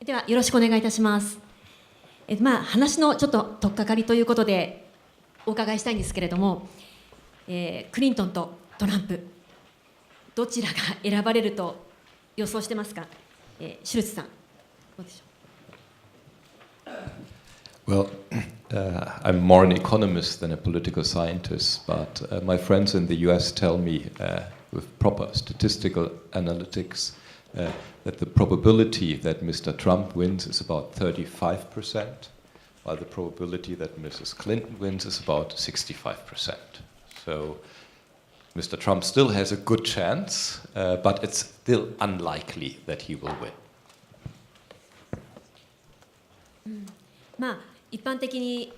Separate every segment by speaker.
Speaker 1: ではよろしくお願いいたします。話のちょっと取っかかりということでお伺いしたいんですけれども、クリントンとトランプどちらが選ばれると予想してますか。シュルツさんどうでしょ
Speaker 2: う。Well, I'm more an economist than a political scientist, but my friends in the US tell me with proper statistical analytics that the probability that Mr. Trump wins is about 35%, while the probability that Mrs. Clinton wins is about 65%. So Mr. Trump still has a good chance, but it's still unlikely that he will win.
Speaker 1: 一般的に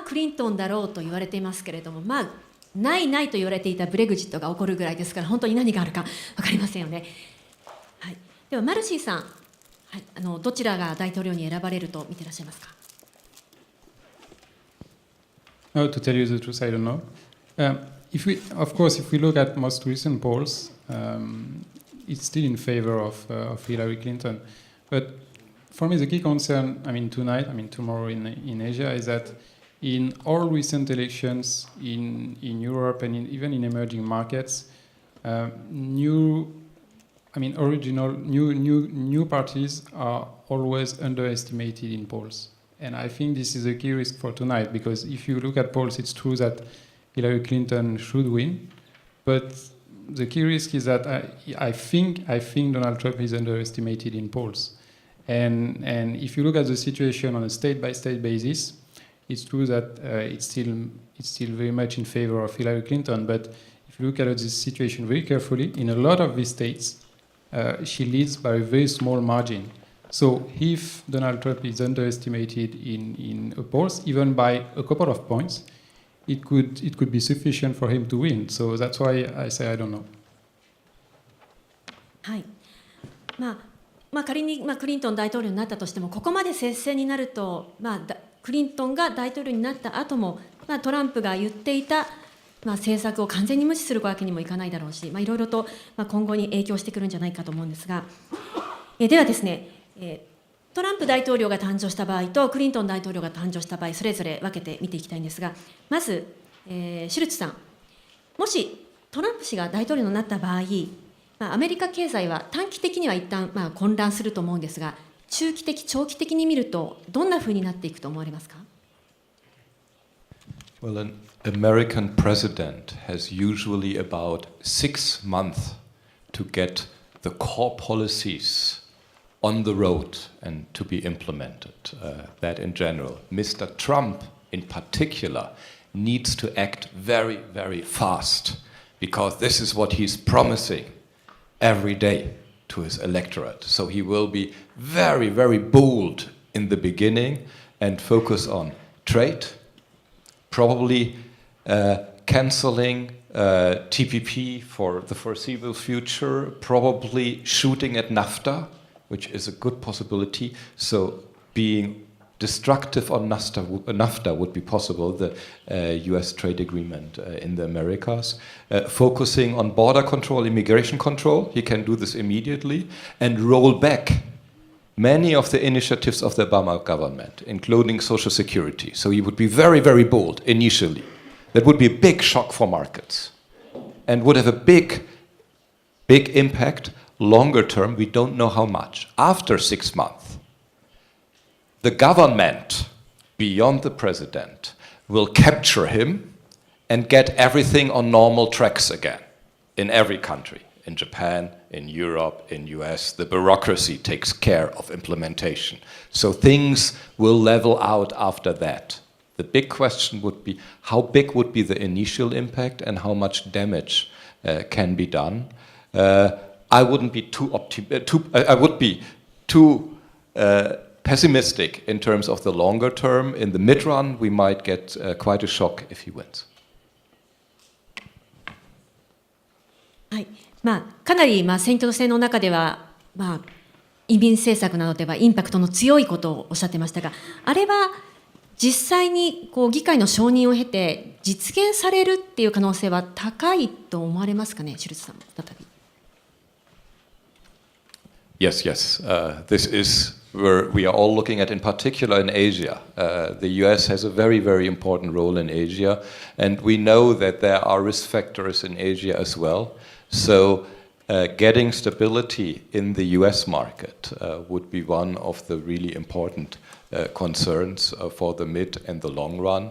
Speaker 1: クリントンだろうと言われていますけれども、ないと言われていたブレグジットが起こるぐらいですから、本当に何があるか分かりませんよね。はい、ではマルシーさん、はい、どちらが大統領に選ばれると見ていらっしゃいますか。
Speaker 3: To tell you the truth, I don't know. Of course, if we look at most recent polls, it's still in favor of Hillary Clinton. But for me, the key concern, tomorrow in Asia, is that in all recent elections in Europe and even in emerging markets, new parties are always underestimated in polls. And I think this is a key risk for tonight, because if you look at polls, it's true that Hillary Clinton should win, but the key risk is that I think Donald Trump is underestimated in polls. And if you look at the situation on a state-by-state basis, it's true that it's still very much in favor of Hillary Clinton. But if you look at this situation very carefully, in a lot of these states, she leads by a very small margin. So if Donald Trump is underestimated in polls, even by a couple of points, it could be sufficient for him to win. So that's why I say I don't know.
Speaker 1: はい。仮にクリントン大統領になったとしても、ここまで接戦になると、クリントンが大統領になった後も、トランプが言っていた、政策を完全に無視するわけにもいかないだろうし、いろいろと、今後に影響してくるんじゃないかと思うんですが、ではですね、トランプ大統領が誕生した場合とクリントン大統領が誕生した場合、それぞれ分けて見ていきたいんですが、まず、シュルツさん、もしトランプ氏が大統領になった場合、アメリカ経済は短期的には一旦混乱すると思うんですが、中期的、長期的に見るとどんなふうになっていくと思われますか。
Speaker 2: Well, an American president has usually about 6 months to get the core policies on the road and to be implemented. That in general. Mr. Trump in particular needs to act very, very fast, because this is what he's promising every day to his electorate. So he will be very, very bold in the beginning and focus on trade, probably canceling TPP for the foreseeable future, probably shooting at NAFTA, which is a good possibility. So being destructive on NAFTA would be possible, the US trade agreement in the Americas. Focusing on border control, immigration control, he can do this immediately, and roll back many of the initiatives of the Obama government, including Social Security. So he would be very, very bold initially. That would be a big shock for markets and would have a big impact. Longer term, we don't know how much. After 6 months, the government, beyond the president, will capture him and get everything on normal tracks again in every country. In Japan, in Europe, in US, the bureaucracy takes care of implementation. So things will level out after that. The big question would be, how big would be the initial impact and how much damage can be done? I wouldn't be I would be too pessimistic in terms of the longer term. In the mid-run, we might get quite a shock if he wins.
Speaker 1: はい、かなり選挙戦の中では、移民政策などではインパクトの強いことをおっしゃってましたが、あれは実際に議会の承認を経て実現されるっていう可能性は高いと思われますかね、シュルツさん、再び。
Speaker 2: Yes. This is where we are all looking at, in particular in Asia. The US has a very, very important role in Asia, and we know that there are risk factors in Asia as well. So getting stability in the US market would be one of the really important concerns for the mid and the long run.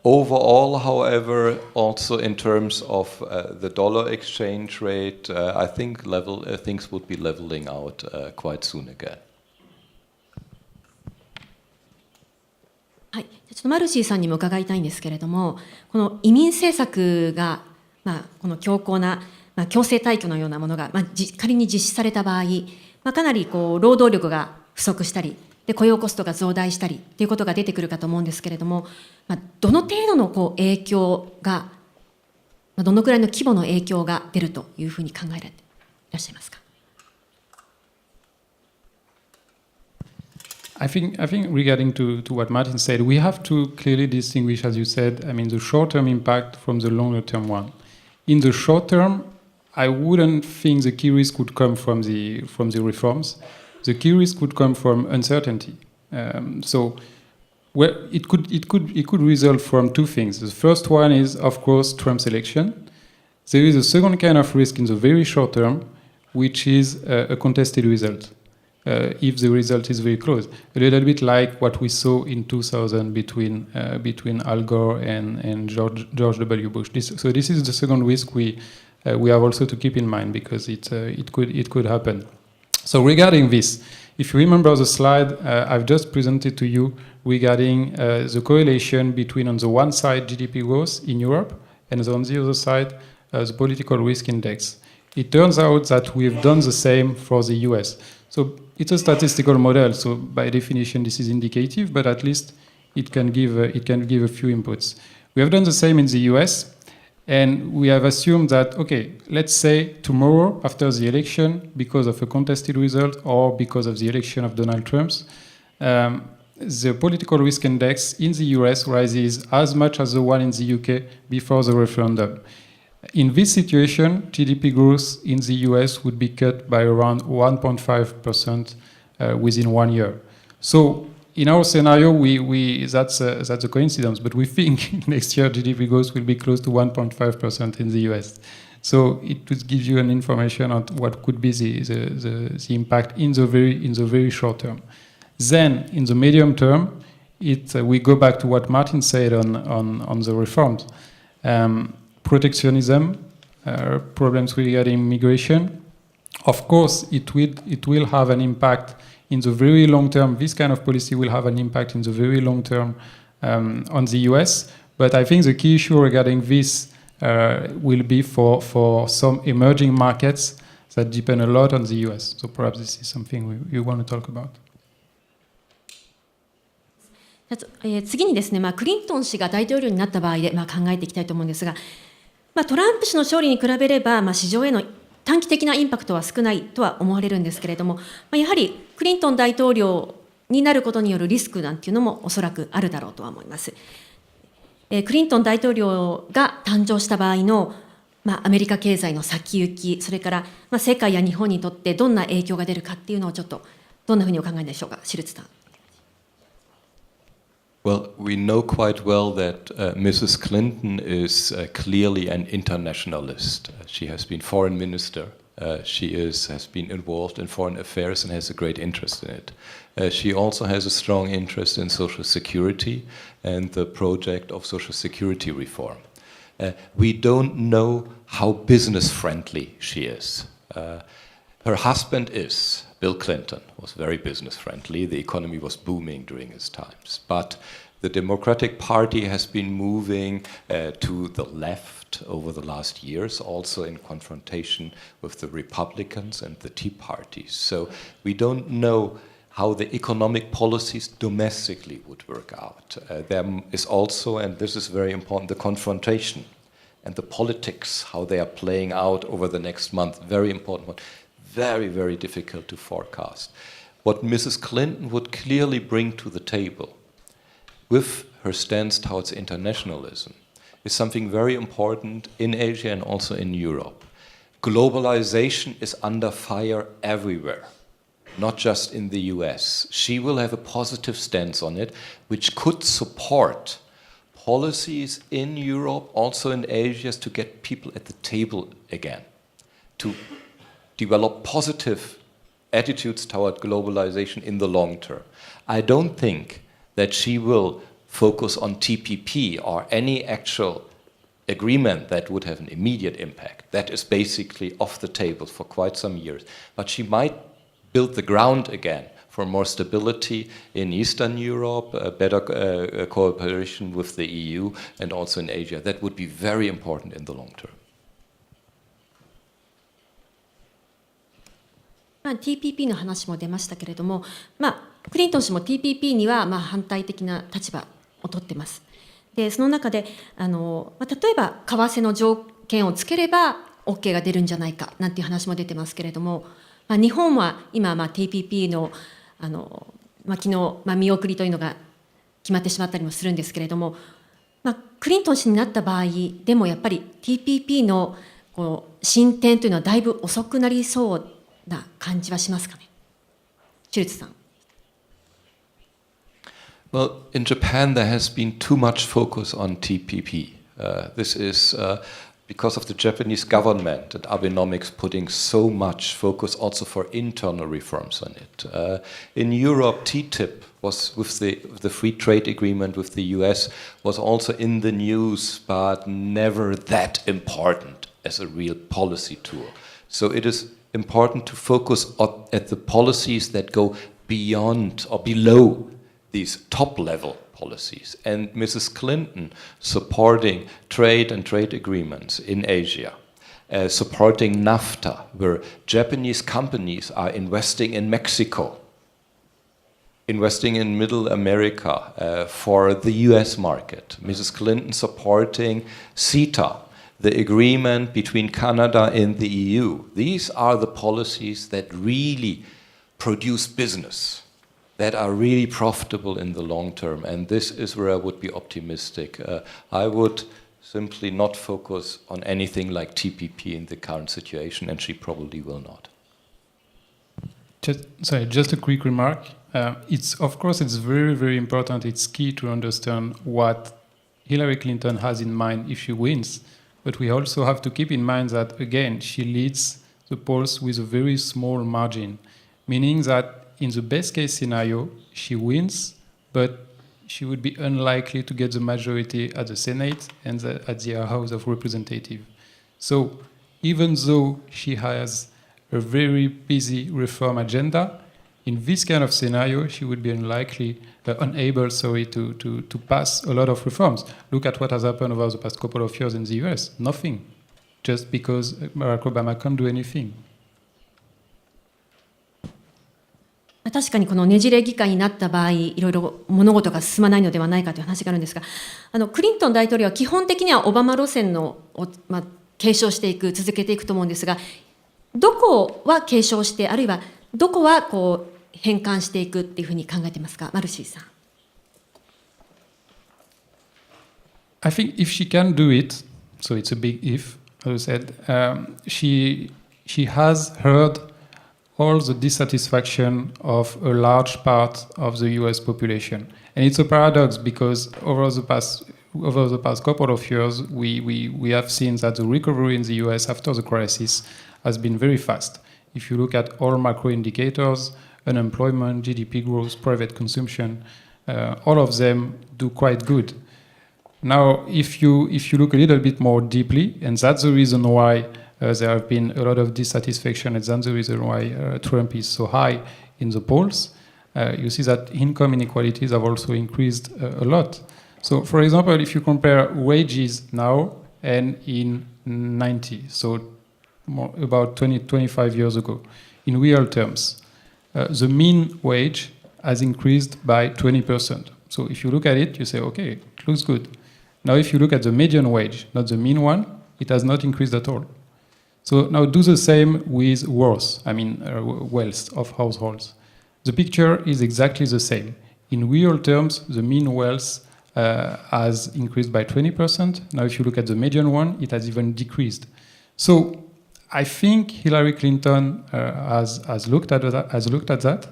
Speaker 2: Overall, however, also in terms of the dollar exchange rate, I think things would be leveling out quite soon again.
Speaker 1: はい、ちょっとマルシーさんにも伺いたいんですけれども、この移民政策が、この強硬な、強制退去のようなものが、仮に実施された場合、かなり労働力が不足したりで雇用コストが増大したりということが出てくるかと思うんですけれども、どの程度の影響が、どのくらいの規模の影響が出るというふうに考えられていらっしゃいますか。
Speaker 3: I think regarding to what Martin said, we have to clearly distinguish, as you said, the short-term impact from the longer-term one. In the short term, I wouldn't think the key risk would come from the reforms. The key risk would come from uncertainty. It could result from two things. The first one is, of course, Trump's election. There is a second kind of risk in the very short term, which is a contested result. If the result is very close, a little bit like what we saw in 2000 between Al Gore and George W. Bush. This is the second risk we have also to keep in mind, because it could happen. So regarding this, if you remember the slide I've just presented to you regarding the correlation between, on the one side, GDP growth in Europe, and on the other side, the political risk index. It turns out that we've done the same for the US. So it's a statistical model, so by definition this is indicative, but at least it can give a few inputs. We have done the same in the US, and we have assumed that, okay, let's say tomorrow after the election, because of a contested result or because of the election of Donald Trump, the political risk index in the US rises as much as the one in the UK before the referendum. In this situation, GDP growth in the US would be cut by around 1.5% within 1 year. So in our scenario, that's a coincidence, but we think next year GDP growth will be close to 1.5% in the US. So it would give you an information on what could be the impact in the very short term. Then in the medium term, we go back to what Martin said on the reforms. Protectionism, problems regarding migration. Of course, it will have an impact in the very long term. This kind of policy will have an impact in the very long term on the US. But I think the key issue regarding this will be for some emerging markets that depend a lot on the US. So perhaps this is something we want to talk about.
Speaker 1: 次にですね、クリントン氏が大統領になった場合で、考えていきたいと思うんですが、トランプ氏の勝利に比べれば、市場への短期的なインパクトは少ないとは思われるんですけれども、やはりクリントン大統領になることによるリスクなんていうのもおそらくあるだろうとは思います。クリントン大統領が誕生した場合の、アメリカ経済の先行き、それから、世界や日本にとってどんな影響が出るかっていうのをちょっとどんなふうにお考えでしょうか、シルツさん。
Speaker 2: Well, we know quite well that Mrs. Clinton is clearly an internationalist. She has been foreign minister. She has been involved in foreign affairs and has a great interest in it. She also has a strong interest in Social Security and the project of Social Security reform. We don't know how business-friendly she is. Her husband is. Bill Clinton was very business-friendly. The economy was booming during his times. But the Democratic Party has been moving to the left over the last years, also in confrontation with the Republicans and the Tea Parties. So we don't know how the economic policies domestically would work out. There is also, and this is very important, the confrontation and the politics, how they are playing out over the next month. Very important one. Very, very difficult to forecast. What Mrs. Clinton would clearly bring to the table with her stance towards internationalism is something very important in Asia and also in Europe. Globalization is under fire everywhere. not just in the US. She will have a positive stance on it, which could support policies in Europe, also in Asia, to get people at the table again, to develop positive attitudes toward globalization in the long term. I don't think that she will focus on TPP or any actual agreement that would have an immediate impact. That is basically off the table for quite some years. But she might build the ground again for more stability in Eastern Europe, better cooperation with the EU, and also in Asia. That would be very important in the long term.
Speaker 1: TPP の話も出ましたけれども、クリントン氏も TPP には反対的な立場を取っています。でその中で例えば為替の条件をつければ OK が出るんじゃないかなんていう話も出てますけれども、日本は今TPP の昨日見送りというのが決まってしまったりもするんですけれども、クリントン氏になった場合でもやっぱり TPP の進展というのはだいぶ遅くなりそうな感じはしますかね。シュルツさん。
Speaker 2: Well, in Japan, there has been too much focus on TPP. This is because of the Japanese government and Abenomics putting so much focus also for internal reforms on it. In Europe, TTIP was with the free trade agreement with the US was also in the news, but never that important as a real policy tool. So it is important to focus at the policies that go beyond or below these top-level policies. And Mrs. Clinton supporting trade and trade agreements in Asia, supporting NAFTA, where Japanese companies are investing in Mexico, investing in Middle America for the US market. Mrs. Clinton supporting CETA, the agreement between Canada and the EU. These are the policies that really produce business, that are really profitable in the long term. And this is where I would be optimistic. I would simply not focus on anything like TPP in the current situation, and she probably will not.
Speaker 3: Just a quick remark. Of course, it's very, very important. It's key to understand what Hillary Clinton has in mind if she wins. But we also have to keep in mind that, again, she leads the polls with a very small margin, meaning that in the best case scenario, she wins, but she would be unlikely to get the majority at the Senate and at the House of Representatives. So even though she has a very busy reform agenda, in this kind of scenario, she would be unable to pass a lot of reforms. Look at what has happened over the past couple of years in the US. Nothing, just because Barack Obama can't do anything.
Speaker 1: 確かにこのねじれ議会になった場合、いろいろ物事が進まないのではないかという話があるんですが、クリントン大統領は基本的にはオバマ路線を継承していく、続けていくと思うんですが、どこは継承して、あるいはどこは変換していくっていうふうに考えてますか、マルシーさん。
Speaker 3: I think if she can do it, so it's a big if, as I said, she has heard all the dissatisfaction of a large part of the US population. And it's a paradox because over the past couple of years, we have seen that the recovery in the US after the crisis has been very fast. If you look at all macro indicators, unemployment, GDP growth, private consumption, all of them do quite good. Now, if you look a little bit more deeply, and that's the reason why there have been a lot of dissatisfaction, and that's the reason why Trump is so high in the polls. You see that income inequalities have also increased a lot. So, for example, if you compare wages now and in 90, so about 25 years ago, in real terms, the mean wage has increased by 20%. So if you look at it, you say, okay, it looks good. Now, if you look at the median wage, not the mean one, it has not increased at all. So now do the same with wealth of households. The picture is exactly the same. In real terms, the mean wealth has increased by 20%. Now if you look at the median one, it has even decreased. So I think Hillary Clinton has looked at that,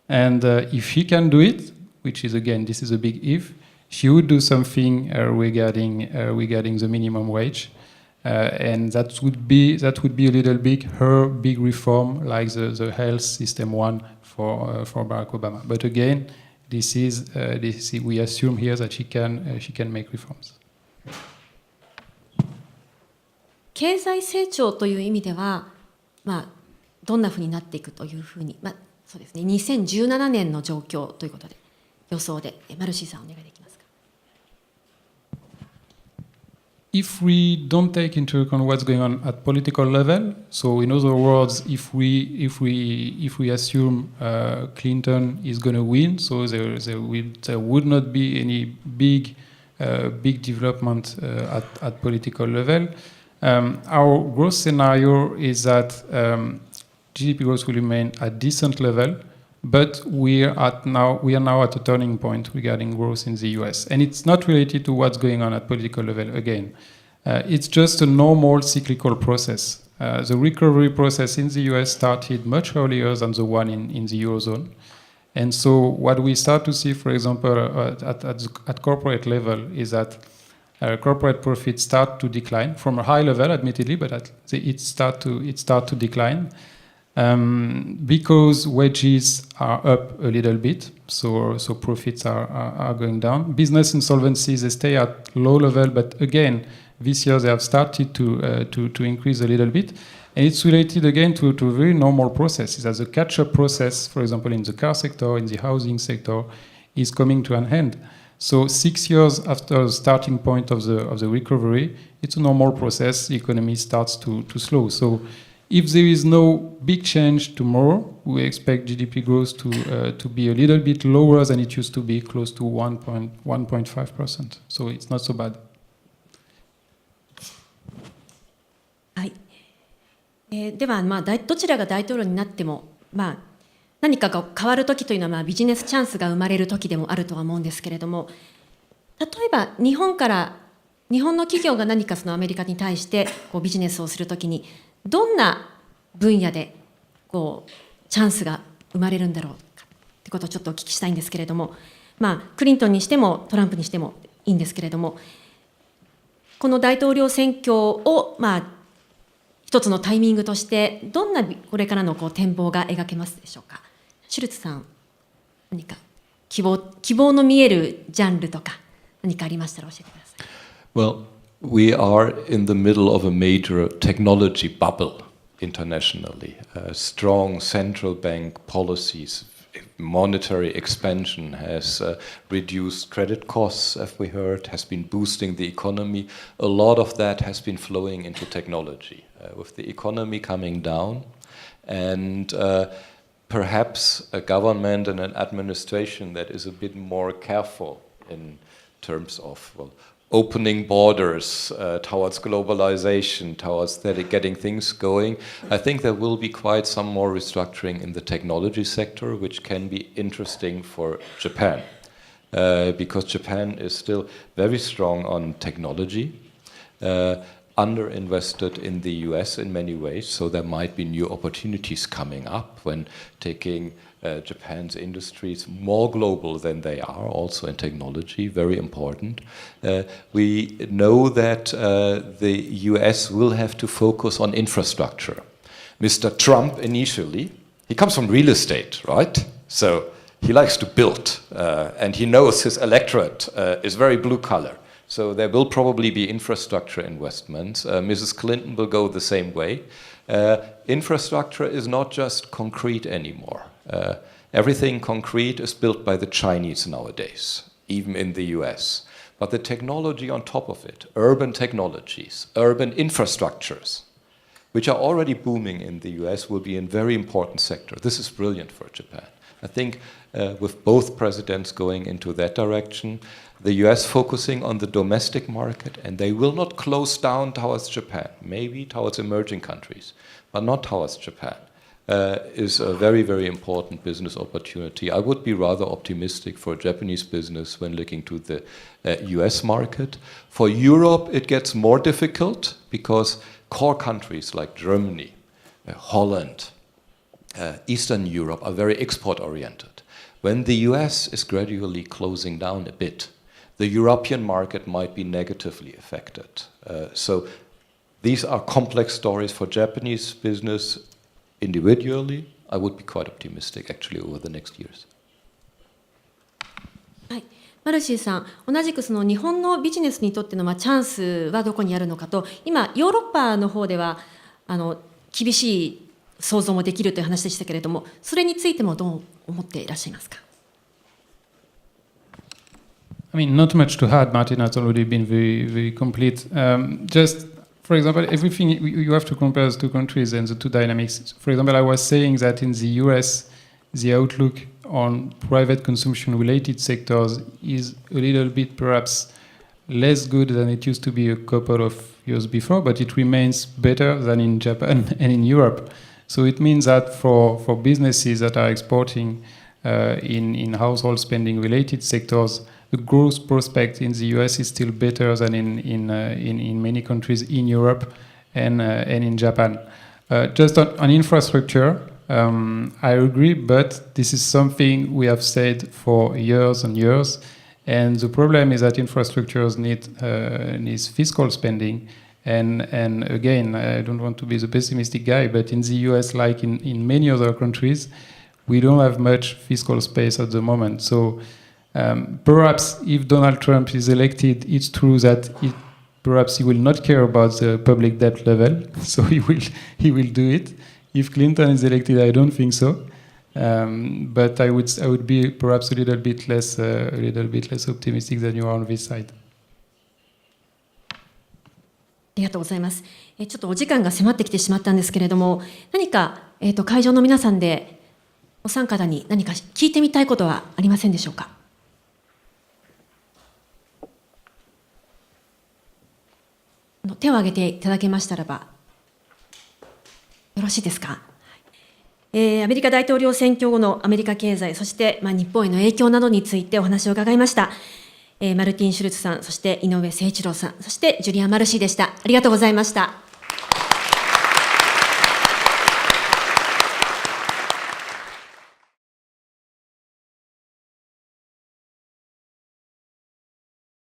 Speaker 3: and if she can do it, which is again, this is a big if, she would do something regarding the minimum wage, and that would be a little bit her big reform, like the health system one for Barack Obama. But again, this is we assume here that she can make reforms.
Speaker 1: 経済成長という意味では、どんなふうになっていくというふうに、そうですね、2017年の状況ということで予想で、マルシーさんお願いできますか。
Speaker 3: If we don't take into account what's going on at political level, so in other words, if we assume Clinton is going to win, so there would not be any big development at political level. Our growth scenario is that GDP growth will remain at decent level, but we are now at a turning point regarding growth in the US. And it's not related to what's going on at political level again. It's just a normal cyclical process. The recovery process in the US started much earlier than the one in the Eurozone. And so what we start to see, for example, at corporate level is that corporate profits start to decline from a high level, admittedly, but it start to decline. Because wages are up a little bit, so profits are going down. Business insolvencies, they stay at low level, but again, this year they have started to increase a little bit. And it's related again to a very normal process. It's as a catch-up process, for example, in the car sector, in the housing sector, is coming to an end. So 6 years after the starting point of the recovery, it's a normal process. The economy starts to slow. So if there is no big change tomorrow, we expect GDP growth to be a little bit lower than it used to be, close to 1.5%. So it's not so bad.
Speaker 1: はい。では、どちらが大統領になっても、何かが変わる時というのは、ビジネスチャンスが生まれる時でもあるとは思うんですけれども、例えば日本の企業が何かそのアメリカに対してビジネスをするときに、どんな分野でチャンスが生まれるんだろうかってことをちょっとお聞きしたいんですけれども、クリントンにしてもトランプにしてもいいんですけれども、この大統領選挙を一つのタイミングとしてどんなこれからの展望が描けますでしょうか。シュルツさん、何か希望の見えるジャンルとか何かありましたら教えてください。
Speaker 2: Well, we are in the middle of a major technology bubble internationally. Strong central bank policies, monetary expansion has reduced credit costs, as we heard, has been boosting the economy. A lot of that has been flowing into technology. With the economy coming down and perhaps a government and an administration that is a bit more careful in terms of opening borders towards globalization, towards getting things going. I think there will be quite some more restructuring in the technology sector, which can be interesting for Japan, because Japan is still very strong on technology, underinvested in the US in many ways, so there might be new opportunities coming up when taking Japan's industries more global than they are, also in technology, very important. We know that the US will have to focus on infrastructure. Mr. Trump initially, he comes from real estate, right? So he likes to build, and he knows his electorate is very blue collar. So there will probably be infrastructure investments. Mrs. Clinton will go the same way. Infrastructure is not just concrete anymore. Everything concrete is built by the Chinese nowadays, even in the US. But the technology on top of it, urban technologies, urban infrastructures, which are already booming in the US, will be a very important sector. This is brilliant for Japan. I think with both presidents going into that direction, the US focusing on the domestic market, and they will not close down towards Japan, maybe towards emerging countries, but not towards Japan, is a very, very important business opportunity. I would be rather optimistic for Japanese business when looking to the US market. For Europe, it gets more difficult because core countries like Germany, Holland, Eastern Europe are very export-oriented. When the US is gradually closing down a bit, the European market might be negatively affected. So these are complex stories for Japanese business individually. I would be quite optimistic actually over the next years.
Speaker 1: はい、マルシーさん、同じくその日本のビジネスにとってのチャンスはどこにあるのかと、今ヨーロッパの方では厳しい想像もできるという話でしたけれども、それについてもどう思っていらっしゃいますか。
Speaker 3: I mean, not much to add. Martin has already been very complete. Just, for example, everything you have to compare the two countries and the two dynamics. For example, I was saying that in the US, the outlook on private consumption-related sectors is a little bit perhaps less good than it used to be a couple of years before, but it remains better than in Japan and in Europe. So it means that for businesses that are exporting in household spending-related sectors, the growth prospect in the US is still better than in many countries in Europe and in Japan. Just on infrastructure, I agree, but this is something we have said for years and years. And the problem is that infrastructures needs fiscal spending. And again, I don't want to be the pessimistic guy, but in the US, like in many other countries, we don't have much fiscal space at the moment. So perhaps if Donald Trump is elected, it's true that perhaps he will not care about the public debt level, so he will do it. If Clinton is elected, I don't think so. But I would be perhaps a little bit less optimistic than you are on this side.
Speaker 1: ありがとうございます。ちょっとお時間が迫ってきてしまったんですけれども、何か会場の皆さんでお三方に何か聞いてみたいことはありませんでしょうか。手を挙げていただけましたらばよろしいですか。アメリカ大統領選挙後のアメリカ経済、そして日本への影響などについてお話を伺いました。マルティン・シュルツさん、そして井上誠一郎さん、そしてジュリアン・マルシーでした。ありがとうございました。